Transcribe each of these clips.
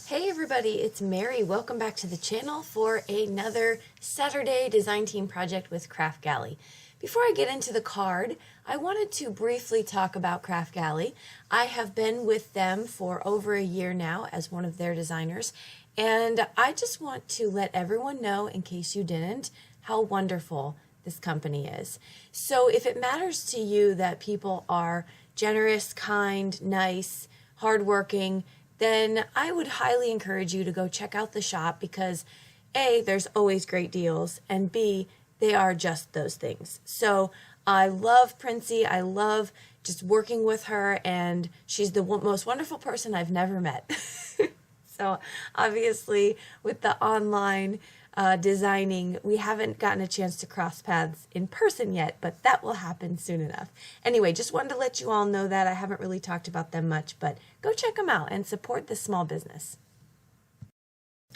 Hey everybody, it's Mary. Welcome back to the channel for another Saturday design team project with Kraftgali. Before I get into the card, I wanted to briefly talk about Kraftgali. I have been with them for over a year now as one of their designers, and I just want to let everyone know, in case you didn't, how wonderful this company is. So if it matters to you that people are generous, kind, nice, hardworking, then I would highly encourage you to go check out the shop because A, there's always great deals, and B, they are just those things. So I love Princey. I love just working with her, and she's the most wonderful person I've never met. So obviously with the online designing, we haven't gotten a chance to cross paths in person yet, but that will happen soon enough. Anyway, just wanted to let you all know that I haven't really talked about them much, but go check them out and support this small business.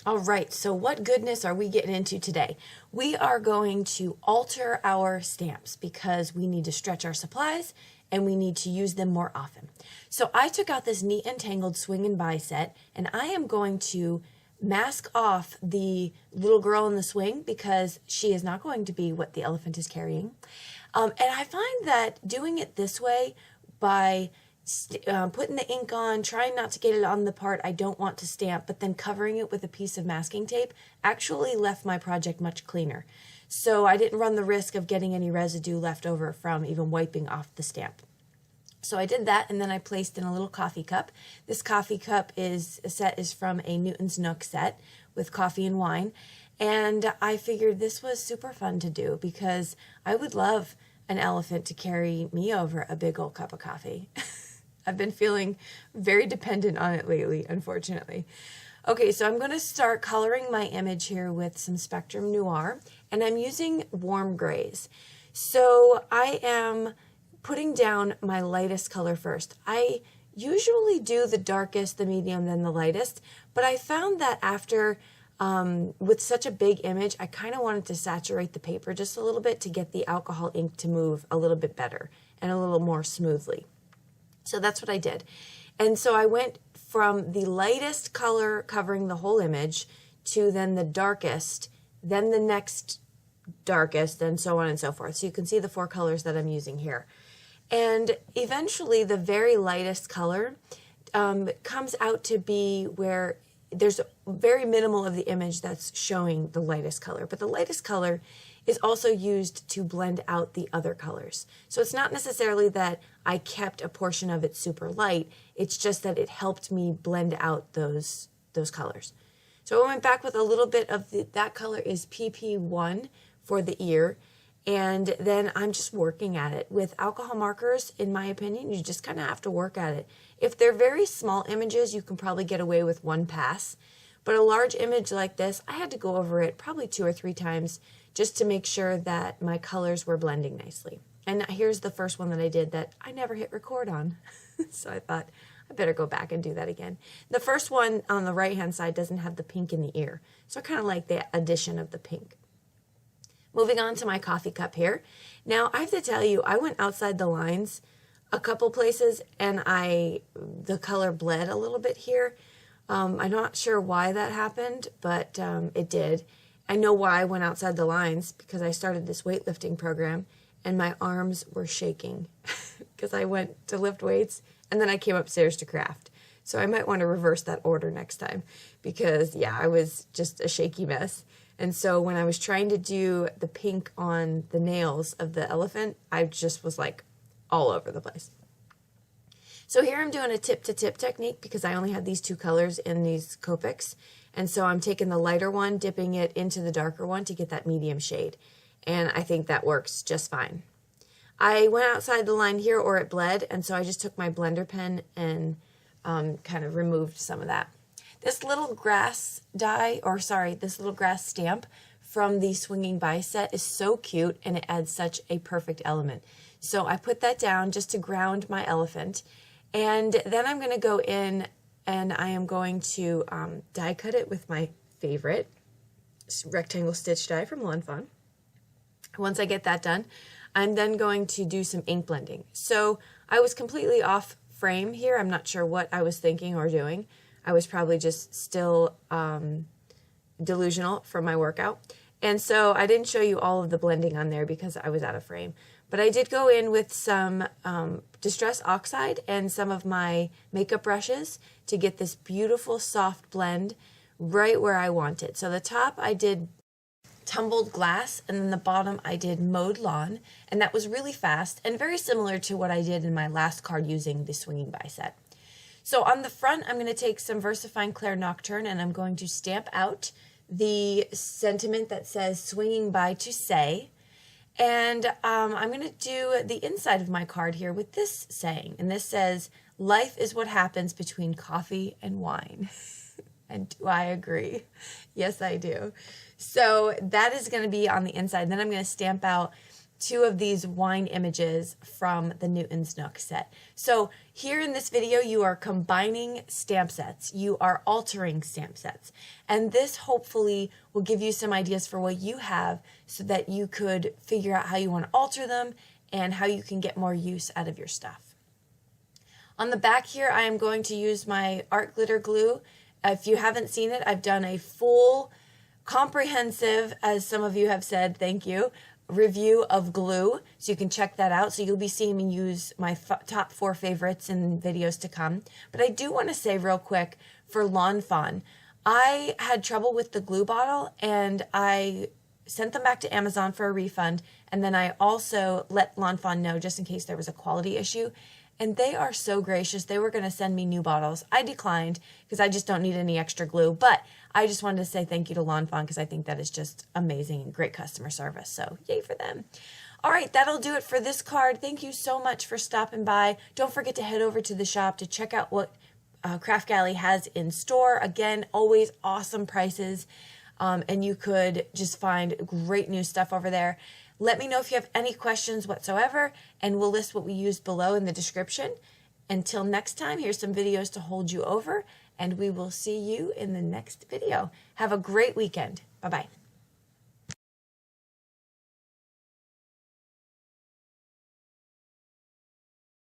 All right, so what goodness are we getting into today? We are going to alter our stamps because we need to stretch our supplies and we need to use them more often. So I took out this Neat and Tangled Swing and Buy set, and I am going to mask off the little girl in the swing because she is not going to be what the elephant is carrying. And I find that doing it this way by putting the ink on, trying not to get it on the part I don't want to stamp, but then covering it with a piece of masking tape actually left my project much cleaner. So I didn't run the risk of getting any residue left over from even wiping off the stamp. So I did that, and then I placed in a little coffee cup. This coffee cup set is from a Newton's Nook set with coffee and wine. And I figured this was super fun to do because I would love an elephant to carry me over a big old cup of coffee. I've been feeling very dependent on it lately, unfortunately. Okay, so I'm going to start coloring my image here with some Spectrum Noir, and I'm using warm grays. So I am putting down my lightest color first. I usually do the darkest, the medium, then the lightest, but I found that after, with such a big image, I kind of wanted to saturate the paper just a little bit to get the alcohol ink to move a little bit better and a little more smoothly. So that's what I did. And so I went from the lightest color covering the whole image to then the darkest, then the next darkest, and so on and so forth. So you can see the four colors that I'm using here. And eventually the very lightest color comes out to be where there's very minimal of the image that's showing the lightest color. But the lightest color is also used to blend out the other colors. So it's not necessarily that I kept a portion of it super light, it's just that it helped me blend out those colors. So I went back with a little bit of that color is PP1 for the ear, and then I'm just working at it. With alcohol markers, in my opinion, you just kind of have to work at it. If they're very small images, you can probably get away with one pass, but a large image like this, I had to go over it probably 2 or 3 times just to make sure that my colors were blending nicely. And here's the first one that I did that I never hit record on. So I thought I better go back and do that again. The first one on the right hand side doesn't have the pink in the ear. So I kind of like the addition of the pink. Moving on to my coffee cup here. Now I have to tell you, I went outside the lines a couple places and the color bled a little bit here. I'm not sure why that happened, but it did. I know why I went outside the lines because I started this weightlifting program and my arms were shaking because I went to lift weights and then I came upstairs to craft. So I might want to reverse that order next time because, yeah, I was just a shaky mess. And so when I was trying to do the pink on the nails of the elephant, I just was like all over the place. So here I'm doing a tip-to-tip technique because I only had these 2 colors in these Copics. And so I'm taking the lighter one, dipping it into the darker one to get that medium shade. And I think that works just fine. I went outside the line here or it bled, and so I just took my blender pen and kind of removed some of that. This little grass this little grass stamp from the Swinging By set is so cute and it adds such a perfect element. So I put that down just to ground my elephant. And then I'm going to go in and I am going to die cut it with my favorite rectangle stitch die from Lawn Fawn. Once I get that done, I'm then going to do some ink blending. So I was completely off frame here. I'm not sure what I was thinking or doing. I was probably just still delusional from my workout. And so I didn't show you all of the blending on there because I was out of frame. But I did go in with some Distress Oxide and some of my makeup brushes to get this beautiful soft blend right where I want it. So the top I did tumbled glass, and then the bottom I did mowed lawn, and that was really fast and very similar to what I did in my last card using the Swinging By set. So on the front, I'm going to take some VersaFine Clair Nocturne, and I'm going to stamp out the sentiment that says Swinging By to Say, and I'm going to do the inside of my card here with this saying, and this says, "Life is what happens between coffee and wine." And do I agree? Yes, I do. So that is going to be on the inside. Then I'm going to stamp out 2 of these wine images from the Newton's Nook set. So here in this video, you are combining stamp sets. You are altering stamp sets. And this hopefully will give you some ideas for what you have so that you could figure out how you want to alter them and how you can get more use out of your stuff. On the back here, I am going to use my art glitter glue. If you haven't seen it, I've done a full, comprehensive, as some of you have said, thank you, review of glue. So you can check that out. So you'll be seeing me use my top 4 favorites in videos to come. But I do want to say real quick for Lawn Fawn, I had trouble with the glue bottle and I sent them back to Amazon for a refund. And then I also let Lawn Fawn know just in case there was a quality issue. And they are so gracious. They were going to send me new bottles. I declined because I just don't need any extra glue. But I just wanted to say thank you to Lawn Fawn because I think that is just amazing and great customer service. So yay for them. All right, that'll do it for this card. Thank you so much for stopping by. Don't forget to head over to the shop to check out what Kraftgali has in store. Again, always awesome prices. And you could just find great new stuff over there. Let me know if you have any questions whatsoever, and we'll list what we used below in the description. Until next time, here's some videos to hold you over, and we will see you in the next video. Have a great weekend. Bye-bye.